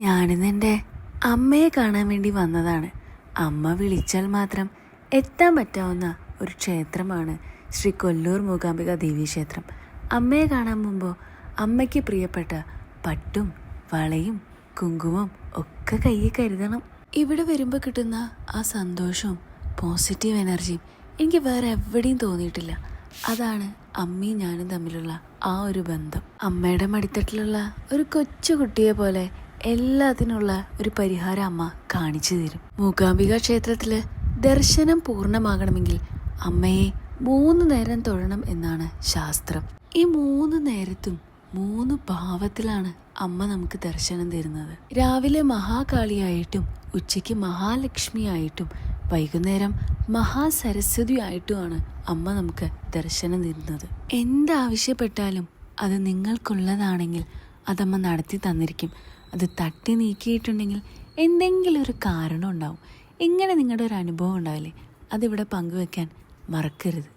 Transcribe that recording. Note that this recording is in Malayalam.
ഞാനിന്നെൻ്റെ അമ്മയെ കാണാൻ വേണ്ടി വന്നതാണ്. അമ്മ വിളിച്ചാൽ മാത്രം എത്താൻ പറ്റാവുന്ന ഒരു ക്ഷേത്രമാണ് ശ്രീ കൊല്ലൂർ മൂകാംബിക ദേവീക്ഷേത്രം. അമ്മയെ കാണാൻ മുമ്പ് അമ്മയ്ക്ക് പ്രിയപ്പെട്ട പട്ടും വളയും കുങ്കുമം ഒക്കെ കയ്യിൽ കരുതണം. ഇവിടെ വരുമ്പോൾ കിട്ടുന്ന ആ സന്തോഷവും പോസിറ്റീവ് എനർജിയും എനിക്ക് വേറെ എവിടെയും തോന്നിയിട്ടില്ല. അതാണ് അമ്മയും ഞാനും തമ്മിലുള്ള ആ ഒരു ബന്ധം. അമ്മയുടെ മടിത്തട്ടിലുള്ള ഒരു കൊച്ചു കുട്ടിയെ പോലെ എല്ലാത്തിനുള്ള ഒരു പരിഹാരം അമ്മ കാണിച്ചു തരും. മൂകാംബിക ക്ഷേത്രത്തില് ദർശനം പൂർണ്ണമാകണമെങ്കിൽ അമ്മയെ 3 നേരം തൊഴണം എന്നാണ് ശാസ്ത്രം. ഈ 3 നേരത്തും 3 ഭാവത്തിലാണ് അമ്മ നമുക്ക് ദർശനം തരുന്നത്. രാവിലെ മഹാകാളിയായിട്ടും ഉച്ചയ്ക്ക് മഹാലക്ഷ്മിയായിട്ടും വൈകുന്നേരം മഹാസരസ്വതിയായിട്ടുമാണ് അമ്മ നമുക്ക് ദർശനം തരുന്നത്. എന്താവശ്യപ്പെട്ടാലും അത് നിങ്ങൾക്കുള്ളതാണെങ്കിൽ അതമ്മ നടത്തി തന്നിരിക്കും. അത് തട്ടി നീക്കിയിട്ടുണ്ടെങ്കിൽ എന്തെങ്കിലും ഒരു കാരണം ഉണ്ടാവും. ഇങ്ങനെ നിങ്ങളുടെ ഒരു അനുഭവം ഉണ്ടാവില്ലേ, അതിവിടെ പങ്കുവെക്കാൻ മറക്കരുത്.